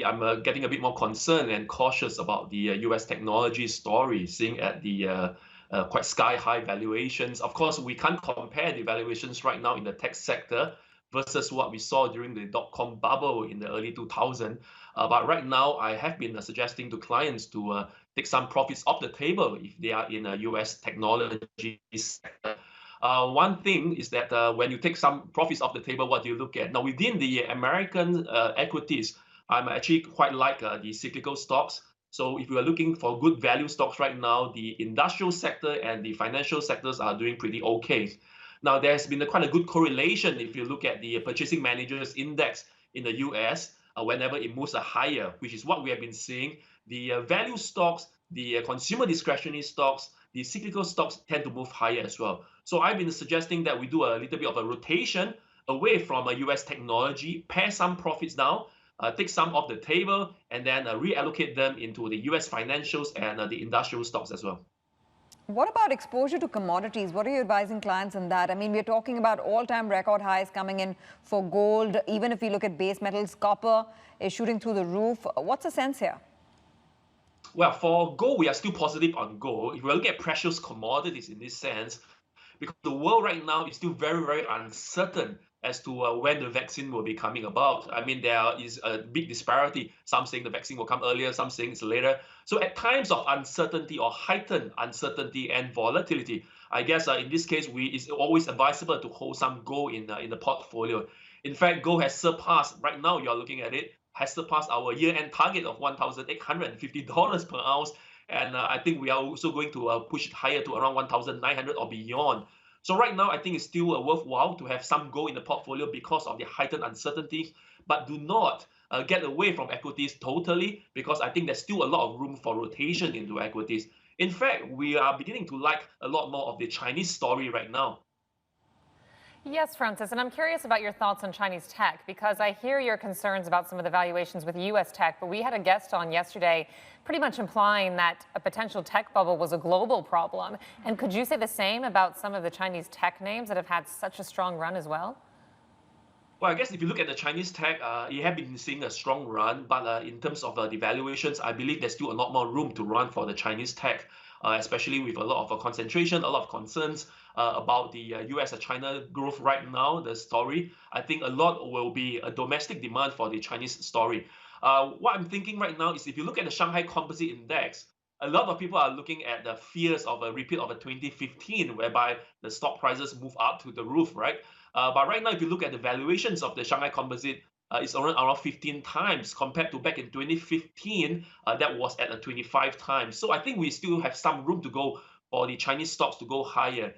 I'm getting a bit more concerned and cautious about the US technology story, seeing at the quite sky-high valuations. Of course, we can't compare the valuations right now in the tech sector versus what we saw during the dot-com bubble in the early 2000s. But right now, I have been suggesting to clients to take some profits off the table if they are in a US technology sector. One thing is that when you take some profits off the table, what do you look at? Now, within the American equities, I'm actually quite like the cyclical stocks. So if you are looking for good value stocks right now, the industrial sector and the financial sectors are doing pretty okay. Now, there's been quite a good correlation if you look at the purchasing managers index in the US, whenever it moves higher, which is what we have been seeing. The value stocks, the consumer discretionary stocks, the cyclical stocks tend to move higher as well. So I've been suggesting that we do a little bit of a rotation away from US technology, pare some profits down, take some off the table, and then reallocate them into the US financials and the industrial stocks as well. What about exposure to commodities? What are you advising clients on that? I mean, we're talking about all-time record highs coming in for gold. Even if we look at base metals, copper is shooting through the roof. What's the sense here? Well, for gold, we are still positive on gold. If we look at precious commodities in this sense, because the world right now is still very, very uncertain as to when the vaccine will be coming about. I mean, there is a big disparity. Some saying the vaccine will come earlier, some saying it's later. So at times of uncertainty or heightened uncertainty and volatility, I guess in this case, it's always advisable to hold some gold in the portfolio. In fact, gold has surpassed, right now you're looking at it, has surpassed our year-end target of $1,850 per ounce. And I think we are also going to push it higher to around 1,900 or beyond. So right now, I think it's still worthwhile to have some gold in the portfolio because of the heightened uncertainty. But do not get away from equities totally, because I think there's still a lot of room for rotation into equities. In fact, we are beginning to like a lot more of the Chinese story right now. Yes, Francis, and I'm curious about your thoughts on Chinese tech, because I hear your concerns about some of the valuations with U.S. tech, but we had a guest on yesterday pretty much implying that a potential tech bubble was a global problem. And could you say the same about some of the Chinese tech names that have had such a strong run as well? Well, I guess if you look at the Chinese tech, it have been seeing a strong run, but in terms of the valuations, I believe there's still a lot more room to run for the Chinese tech, especially with a lot of concentration, a lot of concerns about the US-China growth right now, the story. I think a lot will be a domestic demand for the Chinese story. What I'm thinking right now is if you look at the Shanghai Composite Index, a lot of people are looking at the fears of a repeat of a 2015, whereby the stock prices move up to the roof, right? But right now, if you look at the valuations of the Shanghai Composite, it's around 15 times compared to back in 2015, that was at 25 times. So I think we still have some room to go for the Chinese stocks to go higher.